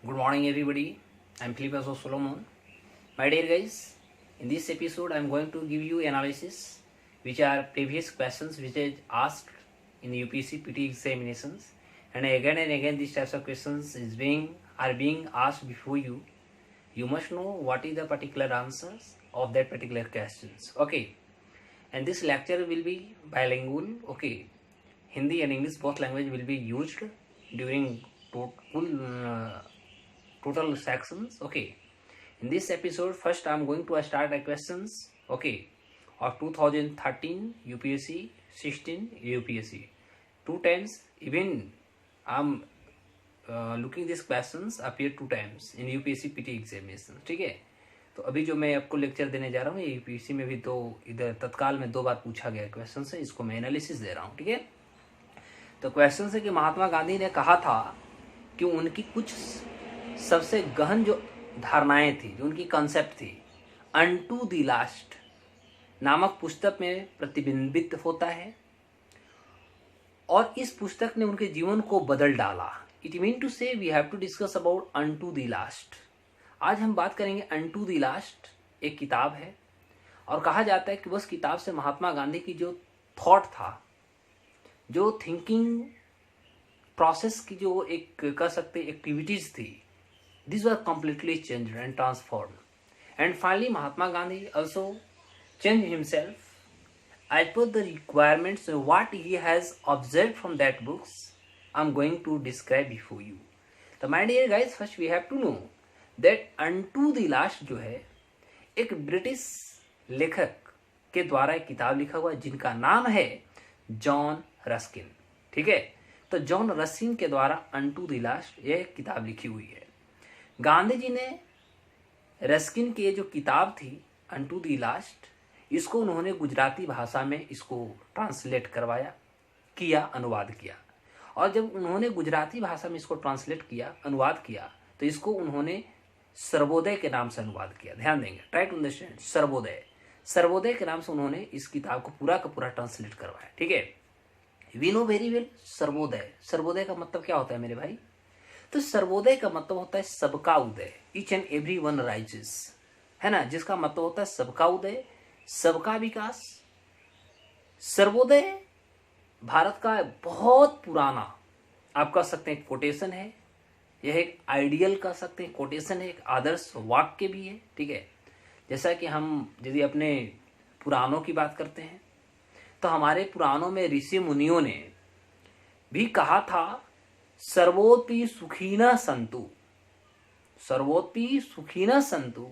Good morning, everybody. I'm Philippus of Solomon. My dear guys, in this episode, I'm going to give you analysis, which are previous questions which I asked in the UPSC PT examinations, and again these types of questions are being asked before you. You must know what is the particular answers of that particular questions. Okay, and this lecture will be bilingual. Okay, Hindi and English both language will be used during total sections. Okay, in this episode first I'm going to start the questions, okay, of 2013 UPSC, 16 UPSC. Two times even I'm looking these questions appear two times in UPSC PT examination. ठीक है, तो अभी जो मैं आपको lecture देने जा रहा हूँ ये यूपीएससी में भी तो इधर तत्काल में 2 बार पूछा गया क्वेश्चन है, इसको मैं एनालिसिस दे रहा हूँ. ठीक है, तो क्वेश्चन है कि महात्मा गांधी ने कहा था कि उनकी कुछ सबसे गहन जो धारणाएं थी, जो उनकी कंसेप्ट थी, अनटू द लास्ट नामक पुस्तक में प्रतिबिंबित होता है और इस पुस्तक ने उनके जीवन को बदल डाला. It mean to say we have to discuss about unto the last. आज हम बात करेंगे अनटू द लास्ट. एक किताब है और कहा जाता है कि उस किताब से महात्मा गांधी की जो थॉट था, जो थिंकिंग प्रोसेस की जो एक कह सकते एक्टिविटीज थी, these were completely changed and transformed. And finally Mahatma Gandhi also changed himself as per the requirements. What he has observed from that books I'm going to describe before you. So my dear guys, first we have to know that Unto the Last जो है एक British लेखक के द्वारा एक किताब लिखा हुआ जिनका नाम है जॉन रस्किन. ठीक है, तो जॉन रस्किन के द्वारा अनटू द लास्ट यह किताब लिखी हुई है. गांधी जी ने रस्किन की ये जो किताब थी अनटू द लास्ट, इसको उन्होंने गुजराती भाषा में इसको ट्रांसलेट करवाया, किया, अनुवाद किया. और जब उन्होंने गुजराती भाषा में इसको ट्रांसलेट किया, अनुवाद किया, तो इसको उन्होंने सर्वोदय के नाम से अनुवाद किया. ध्यान देंगे, ट्राई टू अंडरस्टैंड. सर्वोदय के नाम से उन्होंने इस किताब को पूरा का पूरा ट्रांसलेट करवाया. ठीक है, we know very well Sarvodaya का मतलब क्या होता है मेरे भाई? तो सर्वोदय का मतलब होता है सबका उदय, each and every one rises, है ना, जिसका मतलब होता है सबका उदय, सबका विकास. सर्वोदय भारत का बहुत पुराना आप कह सकते हैं कोटेशन है. यह एक आइडियल कह सकते हैं कोटेशन है, एक आदर्श वाक्य भी है. ठीक है, जैसा कि हम यदि अपने पुराणों की बात करते हैं तो हमारे पुराणों में ऋषि मुनियों ने भी कहा था सर्वोपि सुखिनः सन्तु. सर्वोपि सुखिनः सन्तु,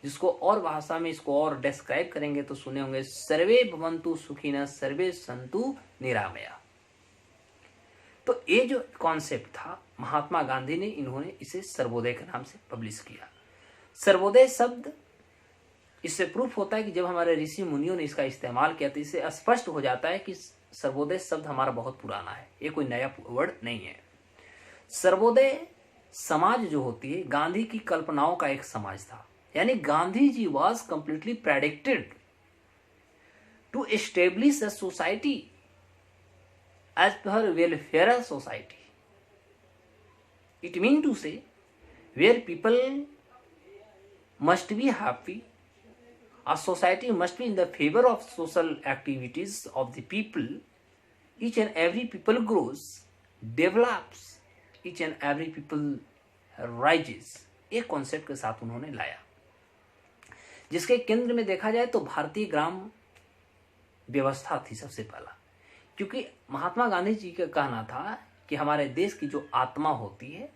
जिसको और भाषा में इसको और डिस्क्राइब करेंगे तो सुने होंगे सर्वे भवन्तु सुखिनः सर्वे सन्तु निरामया. तो ये जो कॉन्सेप्ट था महात्मा गांधी ने, इन्होंने इसे सर्वोदय के नाम से पब्लिश किया. सर्वोदय शब्द, इससे प्रूफ होता है कि जब हमारे ऋषि मुनियों ने इसका इस्तेमाल किया तो इससे स्पष्ट हो जाता है कि सर्वोदय शब्द हमारा बहुत पुराना है, ये कोई नया वर्ड नहीं है. सर्वोदय समाज जो होती है गांधी की कल्पनाओं का एक समाज था. यानी Gandhi ji was completely predicted to establish a society as per welfare society. It mean to say where people must be happy, a society must be in the favor of social activities of the people. Each and every people grows, develops, each and every people rises. एक concept के साथ उन्होंने लाया, जिसके केंद्र में देखा जाए तो भारतीय ग्राम व्यवस्था थी सबसे पहला. क्योंकि महात्मा गांधी जी का कहना था कि हमारे देश की जो आत्मा होती है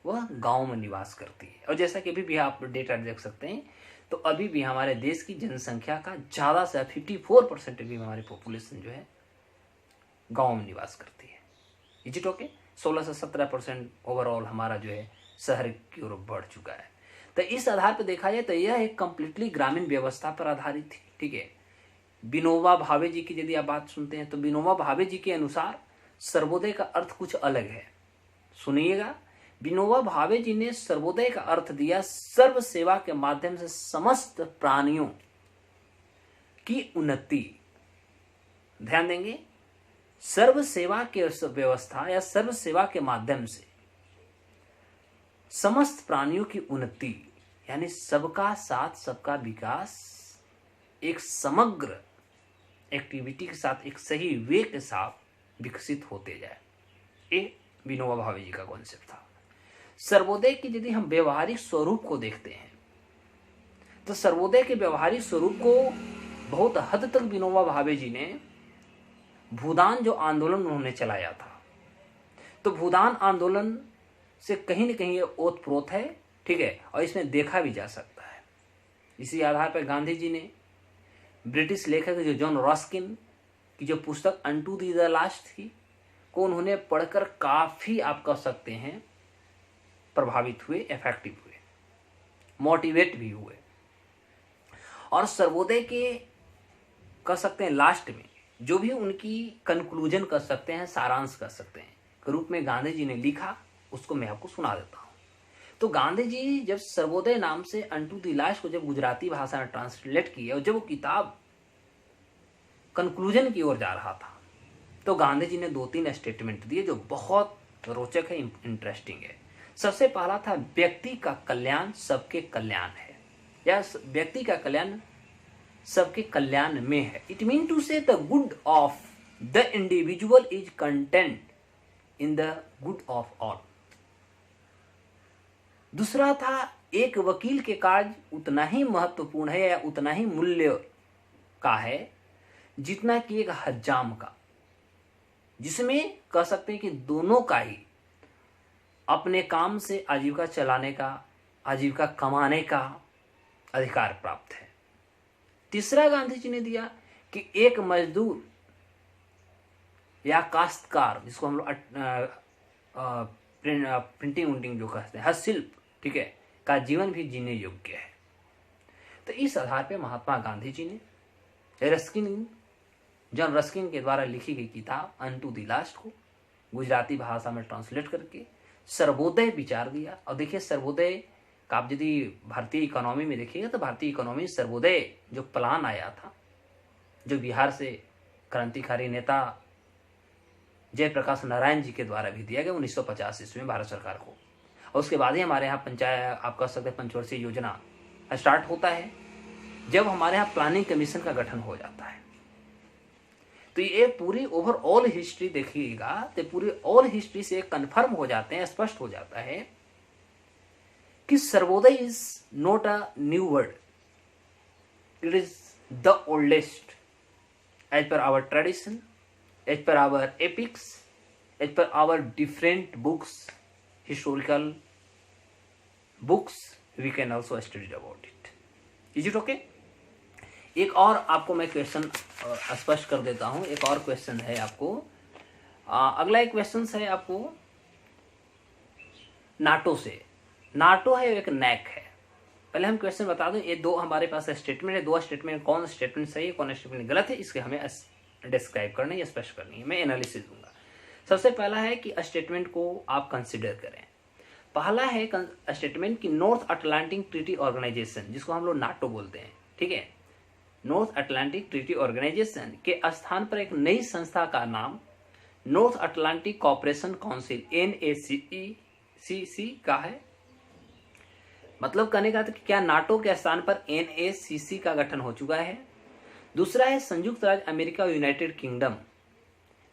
वह गांव में निवास करती है. और जैसा कि अभी भी आप डेटा देख सकते हैं तो अभी भी हमारे देश की जनसंख्या का ज़्यादा से 54% भी हमारी पॉपुलेशन जो है गांव में निवास करती है. Is it okay? 16 से 17% ओवरऑल हमारा जो है शहर की ओर बढ़ चुका है. तो इस आधार पर देखा जाए तो यह एक कंप्लीटली ग्रामीण व्यवस्था पर आधारित थी. ठीक है, विनोबा भावे जी की यदि आप बात सुनते हैं तो विनोबा भावे जी के अनुसार सर्वोदय का अर्थ कुछ अलग है. सुनिएगा, विनोबा भावे जी ने सर्वोदय का अर्थ दिया सर्व सेवा के माध्यम से समस्त प्राणियों की उन्नति. ध्यान देंगे, सर्व सेवा के व्यवस्था या सर्व सेवा के माध्यम से समस्त प्राणियों की उन्नति यानी सबका साथ सबका विकास एक समग्र एक्टिविटी के साथ एक सही वे के साथ विकसित होते जाए, ये विनोबा भावे जी का कॉन्सेप्ट था। सर्वोदय की यदि हम व्यवहारिक स्वरूप को देखते हैं तो सर्वोदय के व्यवहारिक स्वरूप को बहुत हद तक विनोबा भावे जी ने भूदान जो आंदोलन उन्होंने चलाया था, तो भूदान आंदोलन से कहीं न कहीं ये ओतप्रोत है, ठीक है, और इसमें देखा भी जा सकता है। इसी आधार पर गांधी जी ने ब्रिटिश लेखक जो जॉन रस्किन की जो पुस्तक अनटू द लास्ट थी को उन्होंने पढ़कर काफ़ी आप कह सकते हैं प्रभावित हुए, इफेक्टिव हुए, मोटिवेट भी हुए। और सर्वोदय के कह सकते हैं लास्ट में जो भी उनकी कंक्लूजन कर सकते हैं, सारांश कर सकते हैं के रूप में गांधी जी ने लिखा, उसको मैं आपको सुना देता हूँ। तो गांधी जी जब सर्वोदय नाम से अनटू द लास्ट को जब गुजराती भाषा में ट्रांसलेट किया और जब वो किताब कंक्लूजन की ओर जा रहा था तो गांधी जी ने 2-3 स्टेटमेंट दिए जो बहुत रोचक है, इंटरेस्टिंग है। सबसे पहला था व्यक्ति का कल्याण सबके कल्याण है, या व्यक्ति का कल्याण सबके कल्याण में है। इट मीन टू से the good of the individual is content in the good of all. दूसरा था एक वकील के कार्य उतना ही महत्वपूर्ण है या उतना ही मूल्य का है जितना कि एक हज्जाम का, जिसमें कह सकते हैं कि दोनों का ही अपने काम से आजीविका चलाने का, आजीविका कमाने का अधिकार प्राप्त है। तीसरा गांधी जी ने दिया कि एक मजदूर या काश्तकार, जिसको हम लोग प्रिंटिंग उंटिंग जो कहते हैं, हस्तशिल्प, ठीक है, का जीवन भी जीने योग्य है। तो इस आधार पे महात्मा गांधी जी ने रस्किन, जॉन रस्किन के द्वारा लिखी गई किताब अनटू द लास्ट को गुजराती भाषा में ट्रांसलेट करके सर्वोदय विचार दिया। और देखिए सर्वोदय का आप यदि भारतीय इकोनॉमी में देखिएगा तो भारतीय इकोनॉमी सर्वोदय जो प्लान आया था, जो बिहार से क्रांतिकारी नेता जयप्रकाश नारायण जी के द्वारा भी दिया गया 1950 ईस्वी में भारत सरकार को, और उसके बाद ही हमारे यहाँ पंचायत आप कह सकते हैं पंचवर्षीय योजना स्टार्ट होता है, जब हमारे यहाँ प्लानिंग कमीशन का गठन हो जाता है। तो ये पूरी ओवरऑल हिस्ट्री देखिएगा तो पूरी ऑल हिस्ट्री से कंफर्म हो जाते हैं, स्पष्ट हो जाता है कि Sarvodaya is not a new word, it is the oldest as per our tradition, as per our epics, as per our different books, historical books, we can also study about it. Is it okay? एक और आपको मैं question स्पष्ट कर देता हूं। एक और क्वेश्चन है आपको, अगला एक क्वेश्चन है आपको नाटो से। नाटो है एक नैक है। पहले हम क्वेश्चन बता दूं, ये दो हमारे पास स्टेटमेंट है, दो स्टेटमेंट, कौन स्टेटमेंट सही है कौन स्टेटमेंट गलत है, इसके हमें डिस्क्राइब करना या स्पष्ट करनी है। मैं एनालिसिस दूंगा। सबसे पहला है कि स्टेटमेंट को आप कंसिडर करें। पहला है स्टेटमेंट कि नॉर्थ अटलांटिक ट्रीटी ऑर्गेनाइजेशन, जिसको हम लोग नाटो बोलते हैं, ठीक है, नॉर्थ अटलांटिक ट्रीटी ऑर्गेनाइजेशन के स्थान पर एक नई संस्था का नाम North Atlantic cooperation council NACC का है। मतलब कहने का कि क्या नाटो के स्थान पर NACC का गठन हो चुका है। दूसरा है संयुक्त राज्य अमेरिका और यूनाइटेड किंगडम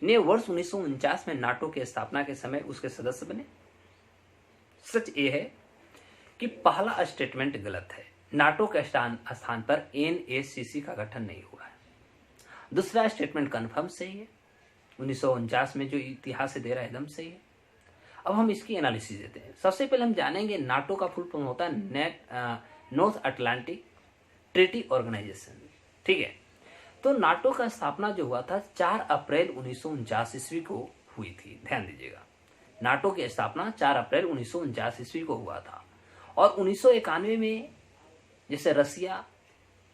ने वर्ष 1949 में नाटो की स्थापना के समय उसके सदस्य बने। सच ये है कि पहला स्टेटमेंट गलत है, नाटो के स्थान पर NACC का गठन नहीं हुआ है। दूसरा स्टेटमेंट कन्फर्म सही है, 1949 में जो इतिहास से दे रहा है एकदम सही है। अब हम इसकी एनालिसिस देते हैं। सबसे पहले हम जानेंगे नाटो का फुल फॉर्म होता है नॉर्थ अटलांटिक ट्रीटी ऑर्गेनाइजेशन, ठीक है। तो नाटो का स्थापना जो हुआ था 4 अप्रैल 1949 ईस्वी को हुई थी। ध्यान दीजिएगा, नाटो की स्थापना 4 अप्रैल 1949 ईस्वी को हुआ था। और 1991 में जैसे रसिया,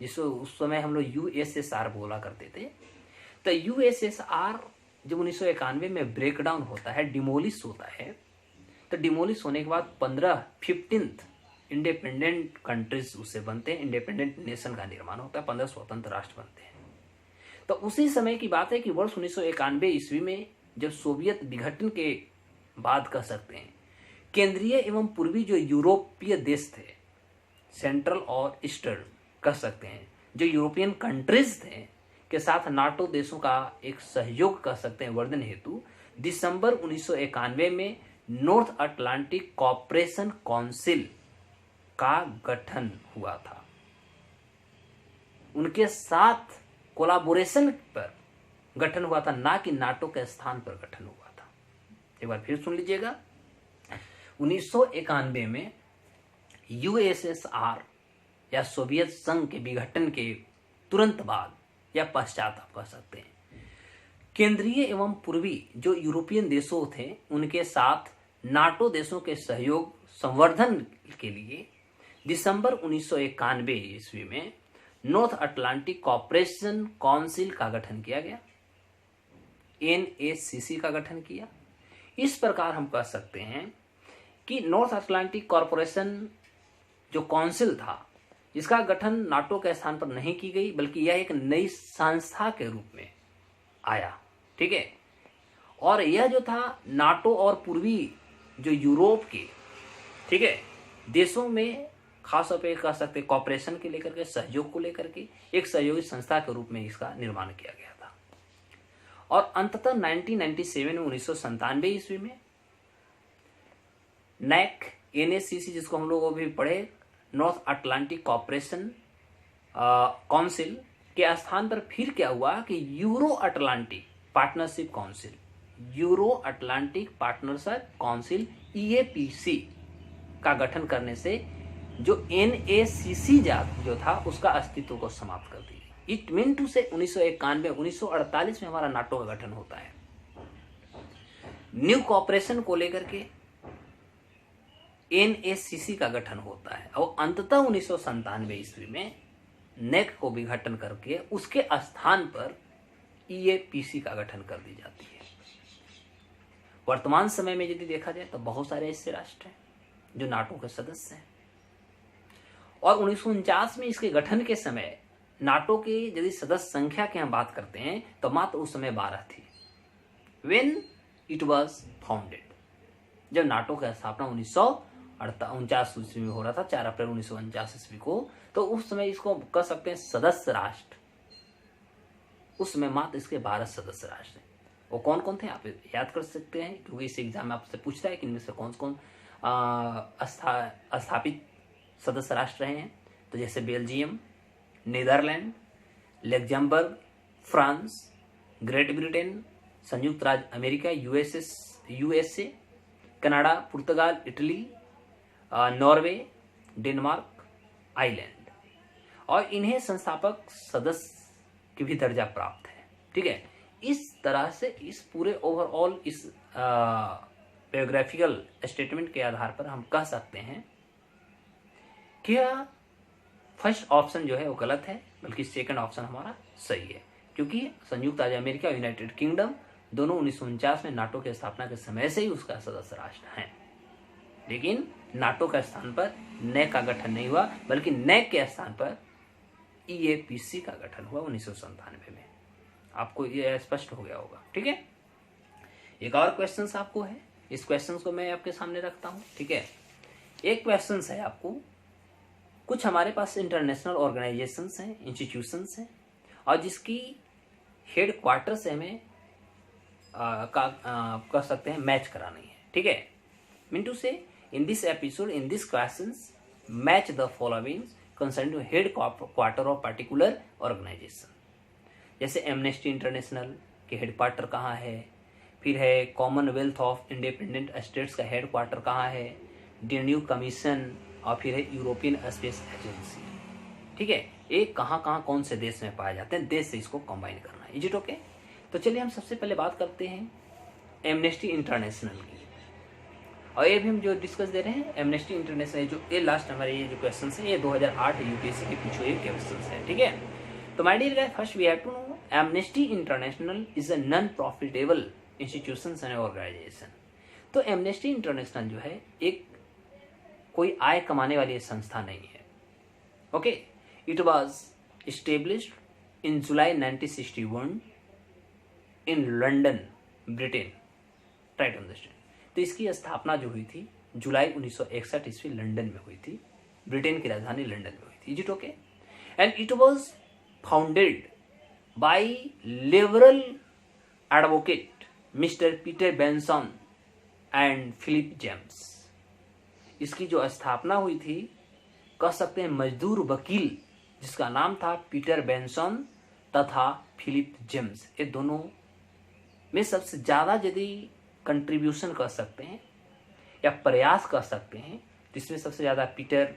जिसको उस समय हम लोग USSR बोला करते थे, तो USSR जब 1991 में ब्रेकडाउन होता है, डिमोलिश होता है, तो डिमोलिश होने के बाद 15th इंडिपेंडेंट कंट्रीज उससे बनते हैं, इंडिपेंडेंट नेशन का निर्माण होता है, 15 स्वतंत्र राष्ट्र बनते हैं। तो उसी समय की बात है कि वर्ष 1991 ईस्वी में जब सोवियत विघटन के बाद कह सकते हैं केंद्रीय एवं पूर्वी जो यूरोपीय देश थे, सेंट्रल और ईस्टर्न कह सकते हैं, जो यूरोपियन कंट्रीज थे के साथ नाटो देशों का एक सहयोग कह सकते हैं वर्धन हेतु दिसंबर 1991 में नॉर्थ अटलांटिक कॉपरेशन काउंसिल का गठन हुआ था। उनके साथ कोलाबोरेशन पर गठन हुआ था, ना कि नाटो के स्थान पर गठन हुआ था। एक बार फिर सुन लीजिएगा, 1991 में यूएसएसआर या सोवियत संघ के विघटन के तुरंत बाद या पश्चात आप कह सकते हैं, केंद्रीय एवं पूर्वी जो यूरोपियन देशों थे उनके साथ नाटो देशों के सहयोग संवर्धन के लिए दिसंबर 1991 ईस्वी में नॉर्थ अटलांटिक कॉपरेशन काउंसिल का गठन किया गया, NACC का गठन किया। इस प्रकार हम कह सकते हैं कि नॉर्थ अटलांटिक कॉरपोरेशन जो काउंसिल था, इसका गठन नाटो के स्थान पर नहीं की गई, बल्कि यह एक नई संस्था के रूप में आया। ठीक है, और यह जो था नाटो और पूर्वी जो यूरोप के, ठीक है, देशों में खास तौर पर कह सकते कॉपरेशन के लेकर के, सहयोग को लेकर के एक सहयोगी संस्था के रूप में इसका निर्माण किया गया था। और अंततः 1997 में 1997 ईस्वी में NAC NACC जिसको हम लोग अभी पढ़े, नॉर्थ अटलांटिक कॉपरेशन काउंसिल के स्थान पर फिर क्या हुआ कि euro Atlantic partnership council, euro Atlantic partnership council EAPC का गठन करने से जो NACC जो था उसका अस्तित्व को समाप्त कर दी। इट मीन टू से 1948 में हमारा नाटो का गठन होता है। न्यू कॉपरेशन को लेकर के NACC का गठन होता है और अंततः 1997 ईस्वी में NAC को विघटन करके उसके स्थान पर EAPC का गठन कर दी जाती है। वर्तमान समय में यदि देखा जाए तो बहुत सारे ऐसे राष्ट्र हैं जो नाटो के सदस्य हैं, और 1949 में इसके गठन के समय नाटो के यदि सदस्य संख्या की हम बात करते हैं तो मात्र उस समय 12 थी। व्हेन इट वाज फाउंडेड, जब नाटो की स्थापना 1949 ईस्वी में हो रहा था, 4 अप्रैल 1949 ईस्वी को, तो उस समय इसको कह सकते हैं सदस्य राष्ट्र, उस समय मात्र इसके 12 सदस्य राष्ट्र हैं। वो कौन कौन थे आप याद कर सकते हैं, क्योंकि इस एग्जाम में आपसे पूछता है कि इनमें से कौन कौन स्थापित सदस्य राष्ट्र रहे हैं। तो जैसे Belgium, Netherland, Luxembourg, France, Great Britain, संयुक्त राज्य अमेरिका USA, कनाडा, पुर्तगाल, इटली, नॉर्वे, डेनमार्क, आइलैंड, और इन्हें संस्थापक सदस्य की भी दर्जा प्राप्त है। ठीक है, इस तरह से इस पूरे ओवरऑल इस बायोग्राफिकल स्टेटमेंट के आधार पर हम कह सकते हैं कि फर्स्ट ऑप्शन जो है वो गलत है, बल्कि सेकंड ऑप्शन हमारा सही है, क्योंकि संयुक्त राज्य अमेरिका, यूनाइटेड किंगडम दोनों 1949 में नाटो की स्थापना के समय से ही उसका सदस्य राष्ट्र हैं। लेकिन नाटो के स्थान पर NAC का गठन नहीं हुआ, बल्कि NAC के स्थान पर EAPC का गठन हुआ 1997 में। आपको ये स्पष्ट हो गया होगा। ठीक है, एक और क्वेश्चन आपको है, इस क्वेश्चन को मैं आपके सामने रखता हूं। ठीक है, एक क्वेश्चन है आपको, कुछ हमारे पास इंटरनेशनल ऑर्गेनाइजेशंस हैं, इंस्टीट्यूशंस हैं, और जिसकी हेड क्वार्टर से हमें कह सकते हैं मैच करानी है। ठीक है, mean say in this episode, in this questions match the following concerning to headquarter of particular organisation. जैसे एमनेस्टी इंटरनेशनल के हेड क्वार्टर कहाँ है, फिर है कॉमनवेल्थ ऑफ इंडिपेंडेंट स्टेट्स का हेड क्वार्टर कहाँ है, डेन्यूब कमीशन, और फिर है यूरोपियन स्पेस एजेंसी। ठीक है, ये कहाँ कहाँ कौन से देश में पाए जाते हैं, देश से इसको कंबाइन करना है। Is it okay? तो चलिए हम सबसे पहले बात करते हैं एमनेस्टी इंटरनेशनल की, और ये भी हम जो डिस्कस दे रहे हैं एमनेस्टी इंटरनेशनल, जो ये लास्ट हमारे ये जो क्वेश्चन है ये 2008 यूपीएससी के पूछे हुए क्वेश्चन है। ठीक है, तो my dear guys, first we have to know Amnesty International is a non profitable institution and organisation. तो एमनेस्टी इंटरनेशनल जो है एक कोई आय कमाने वाली संस्था नहीं है। Okay, it was established in July 1961 in London, Britain. Right understand. तो इसकी स्थापना जो हुई थी जुलाई 1961 ईस्वी लंदन में हुई थी, ब्रिटेन की राजधानी लंदन में हुई थी। Is it okay? And it was founded by liberal advocate mister Peter Benson and Philip James. इसकी जो स्थापना हुई थी, कह सकते हैं मजदूर वकील जिसका नाम था पीटर बेंसन तथा फिलिप जेम्स, ये दोनों में सबसे ज़्यादा यदि कंट्रीब्यूशन कर सकते हैं या प्रयास कर सकते हैं तो इसमें सबसे ज़्यादा पीटर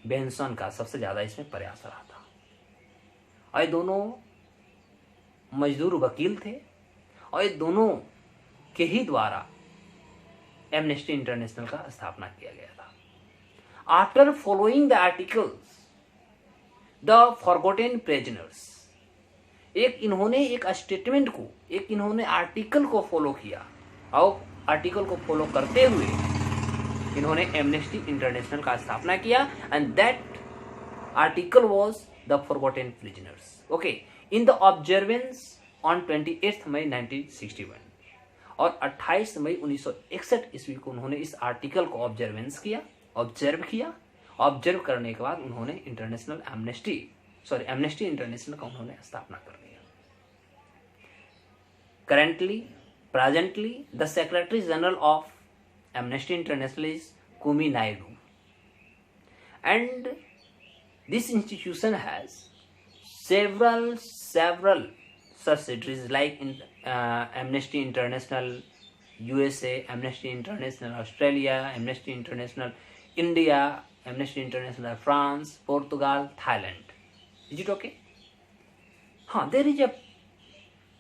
बेंसन का सबसे ज़्यादा इसमें प्रयास रहा था। और ये दोनों मजदूर वकील थे और ये दोनों के ही द्वारा एमनेस्टी इंटरनेशनल का स्थापना किया गया था। After following the articles the forgotten prisoners, इन्होंने एक स्टेटमेंट को, इन्होंने आर्टिकल को फॉलो किया और आर्टिकल को फॉलो करते हुए इन्होंने एमनेस्टी इंटरनेशनल का स्थापना किया and that article was the forgotten prisoners. Okay, in the observance on 28 मई 1961 और 28 मई 1961 ईस्वी को उन्होंने इस आर्टिकल को ऑब्जर्व करने के बाद उन्होंने एमनेस्टी इंटरनेशनल का उन्होंने स्थापना कर दिया। Presently, the Secretary General of Amnesty International is Kumi Naidu, and this institution has several subsidiaries like Amnesty International USA, Amnesty International Australia, Amnesty International India, Amnesty International France, Portugal, Thailand. Is it okay? There is a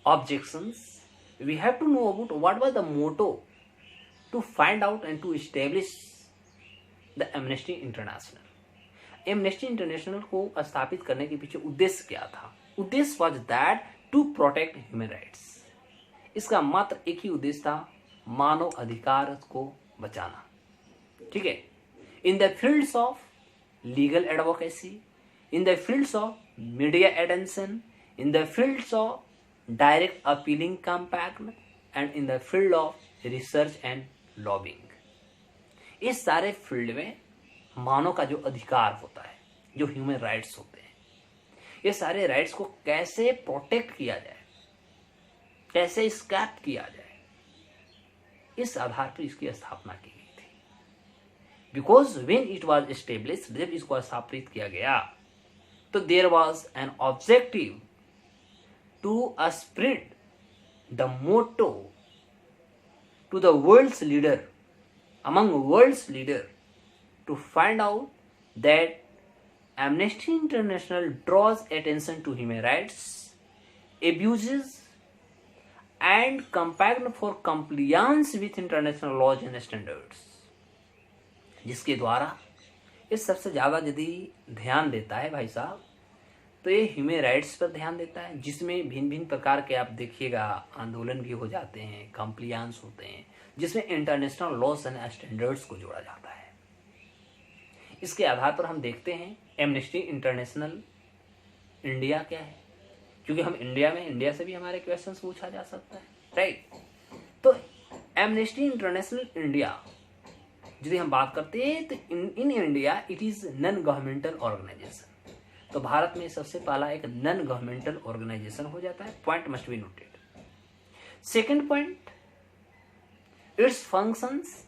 objections. We have to know about what was the motto to find out and to establish the Amnesty International. Amnesty International को स्थापित करने के पीछे उद्देश्य क्या था? उद्देश्य was that to protect human rights. इसका मात्र एक ही उद्देश्य था, मानव अधिकार को बचाना। ठीक है? In the fields of legal advocacy, in the fields of media attention, in the fields of direct appealing campaign and in the field of research and lobbying. इस सारे फील्ड में मानव का जो अधिकार होता है, जो ह्यूमन राइट्स होते हैं, ये सारे राइट्स को कैसे प्रोटेक्ट किया जाए, कैसे स्कैप किया जाए, इस आधार पर इसकी स्थापना की गई थी। Because when it was established, जब इसको स्थापित किया गया तो there was an objective to spread the motto to the world's leader, among world's leader, to find out that Amnesty International draws attention to human rights abuses and campaign for compliance with international laws and standards, जिसके द्वारा इस सबसे ज़्यादा यदि ध्यान देता है भाई साहब तो ये ह्यूमन राइट्स पर ध्यान देता है, जिसमें भिन्न भिन्न प्रकार के आप देखिएगा आंदोलन भी हो जाते हैं, कंप्लायंस होते हैं, जिसमें इंटरनेशनल लॉस एंड स्टैंडर्ड्स को जोड़ा जाता है। इसके आधार पर हम देखते हैं एमनेस्टी इंटरनेशनल इंडिया क्या है, क्योंकि हम इंडिया से भी हमारे क्वेश्चंस पूछा जा सकता है, राइट? तो एमनेस्टी इंटरनेशनल इंडिया यदि हम बात करते हैं तो in India it is non governmental organisation. तो भारत में सबसे पहला एक नॉन गवर्नमेंटल ऑर्गेनाइजेशन हो जाता है। Point must be noted. Second point, its functions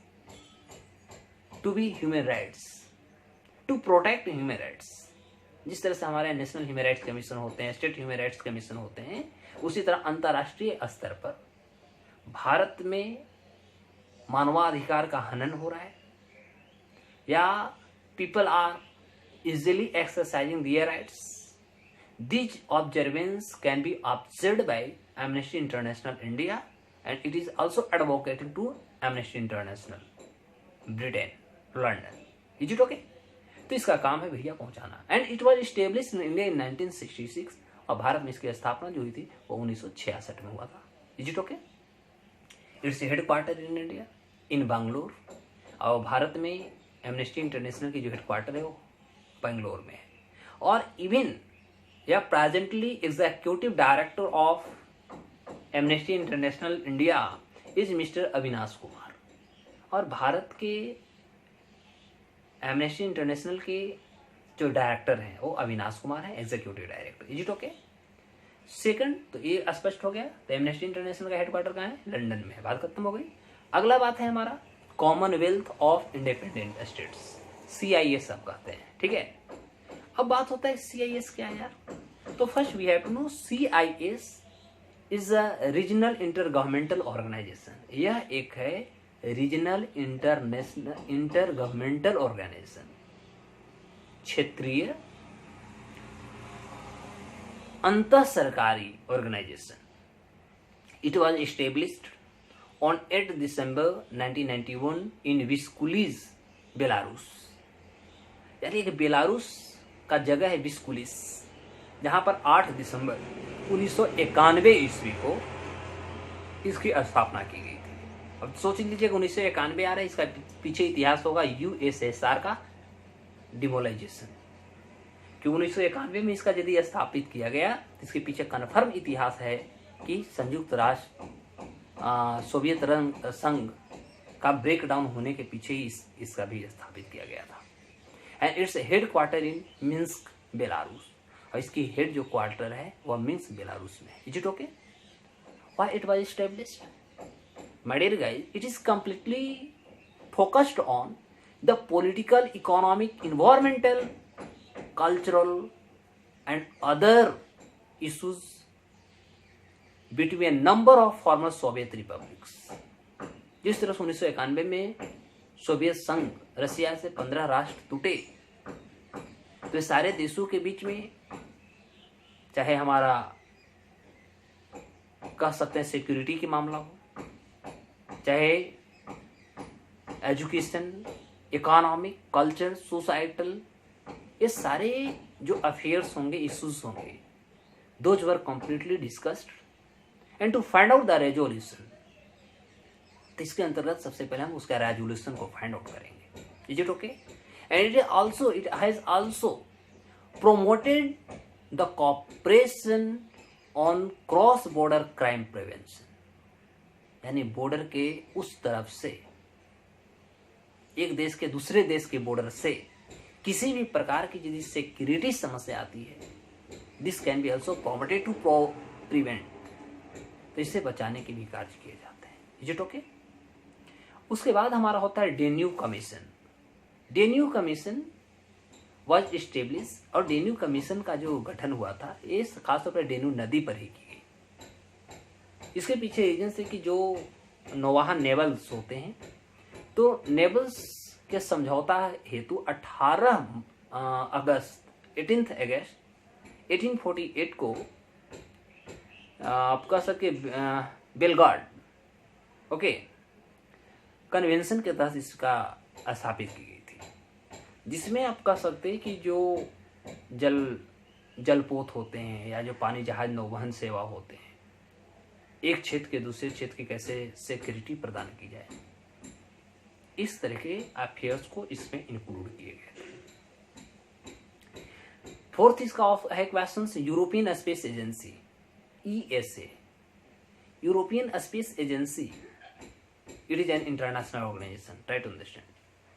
to be human rights, to protect human rights. जिस तरह से हमारे नेशनल ह्यूमन राइट्स कमीशन होते हैं, स्टेट ह्यूमन राइट्स कमीशन होते हैं, उसी तरह अंतर्राष्ट्रीय स्तर पर भारत में मानवाधिकार का हनन हो रहा है या people are easily exercising their rights. These observances can be observed by Amnesty International India and it is also advocating to Amnesty International Britain, London. Is it okay? तो इसका काम है भैया पहुंचाना। And it was establish in India in 1966 और भारत में इसकी स्थापना जो हुई थी वो 1966 में हुआ था। Is it okay? Its headquarter in India in Bangalore, और भारत में एमनेस्टी इंटरनेशनल की जो हेडक्वार्टर है वो बेंगलोर में है। और इवन या presently executive director of amnesty international India is mister Avinash Kumar. और भारत के एमनेस्टी इंटरनेशनल के जो डायरेक्टर हैं वो अविनाश कुमार हैं, executive director. Is it okay? Second, तो ये स्पष्ट हो गया। तो एमनेस्टी इंटरनेशनल का हेडक्वार्टर कहाँ है? लंदन में है। बात खत्म हो गई। अगला बात है हमारा Commonwealth of Independent states, CIS सब कहते हैं, ठीक है। अब बात होता है CIS क्या है यार? तो first we have to know CIS is a regional intergovernmental organisation. यह एक है रीजनल इंटर गवर्नमेंटल ऑर्गेनाइजेशन, क्षेत्रीय अंतः सरकारी organisation. It was established on 8 December 1991 in Viskuli, Belarus. यानी कि बेलारूस का जगह है विस्कुलिस, जहां पर 8 दिसंबर 1991 ईस्वी को इसकी स्थापना की गई थी। अब सोच लीजिए कि 1991 आ रहा है, इसका पीछे इतिहास होगा USSR का डिमोलाइजेशन, कि 1991 में इसका यदि स्थापित किया गया तो इसके पीछे कन्फर्म इतिहास है कि संयुक्त राष्ट्र सोवियत संघ का ब्रेक डाउन होने के पीछे ही इसका भी स्थापित किया गया था। And its head quarter in Minsk, Belarus. और इसकी हेड जो क्वार्टर है वह मिन्स्क, बेलारूस में है। Is it okay? Why it was established? My dear guys, it is completely focused on the political, economic, environmental, cultural and other issues between a number of former Soviet republics। जिस तरह 1991 में Soviet संघ, रसिया से 15 राष्ट्र टूटे, तो सारे देशों के बीच में चाहे हमारा कह सकते हैं सिक्योरिटी की मामला हो, चाहे एजुकेशन, इकोनॉमिक, कल्चर, सोसाइटल, ये सारे जो अफेयर्स होंगे, इश्यूज होंगे, those were completely discussed and to find out the resolution. तो इसके अंतर्गत सबसे पहले हम उसका रेजोल्यूशन को फाइंड आउट करेंगे। Is it okay? And it has also promoted the cooperation on cross border crime prevention. यानी बॉर्डर के उस तरफ से, एक देश के दूसरे देश के बॉर्डर से किसी भी प्रकार की यदि सिक्योरिटी समस्या आती है, this can be also promoted to prevent. तो इससे बचाने के भी कार्य किए जाते हैं। Is it okay? उसके बाद हमारा होता है Danube commission. Danube commission was establish, और डेन्यू कमीशन का जो गठन हुआ था ये खासतौर पर डेन्यू नदी पर ही की गई। इसके पीछे रीजन है कि जो नौवाहन नेवल्स होते हैं, तो नेवल्स के समझौता हेतु 18 अगस्त 1848 को आप कह सके बेलगार्ड ओके कन्वेंशन के तहत इसका स्थापित की गई थी, जिसमें आप कह सकते हैं कि जो जलपोत होते हैं या जो पानी जहाज नौवहन सेवा होते हैं, एक क्षेत्र के दूसरे क्षेत्र की कैसे सिक्योरिटी प्रदान की जाए, इस तरह के अफेयर्स को इसमें इंक्लूड किए गए थे। फोर्थ इसका है question, European space agency ESA। European space agency it is an international organisation, try to understand.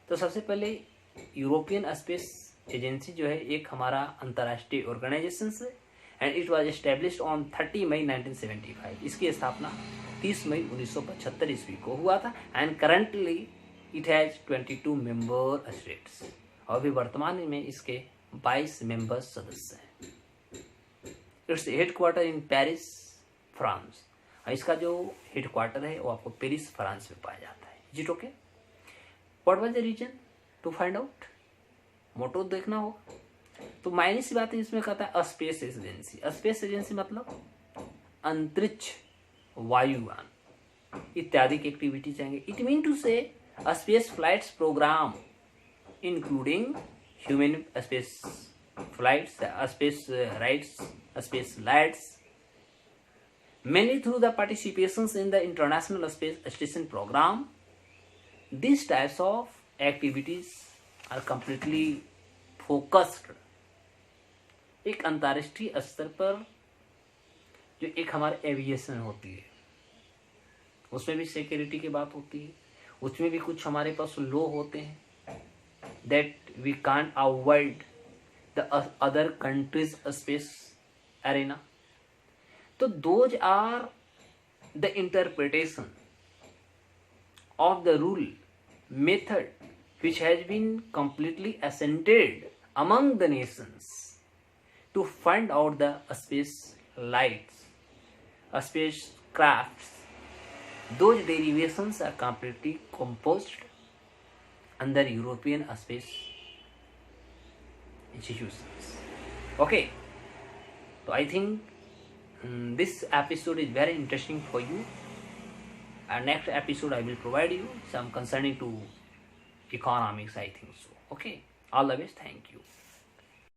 तो सबसे पहले यूरोपियन स्पेस एजेंसी जो है एक हमारा अंतर्राष्ट्रीय ऑर्गेनाइजेशन है, and it was established on 30 मई 1975। इसकी स्थापना 30 मई 1975 ईस्वी को हुआ था, and currently it has 22 member states. और अभी वर्तमान में इसके 22 मेंबर सदस्य हैं। Its headquarter in Paris, France. और इसका जो हेडक्वार्टर है वो आपको पेरिस, फ्रांस में पाया जाता है। Is it okay? What was the reason to find out? Motto देखना होगा। तो मायने सी बात है, इसमें कहता है स्पेस एजेंसी। स्पेस एजेंसी मतलब अंतरिक्ष, वायुयान इत्यादि की एक्टिविटी चाहेंगे। इट मीन टू से a space flights program including human space flights, space rides, space flights, mainly through the participations in the International Space Station program. These types of activities are completely focused एक अंतर्राष्ट्रीय स्तर पर जो एक हमारे aviation होती है, उसमें भी सिक्योरिटी की बात होती है, उसमें भी कुछ हमारे पास लॉ होते हैं, that we can't avoid the other countries' space arena. So those are the interpretation of the rule method which has been completely assented among the nations to find out the space lights, space crafts. Those derivations are completely composed under European space institutions. Okay, so I think this episode is very interesting for you. And next episode I will provide you some concerning to economics, I think so. Okay, all the best. Thank you.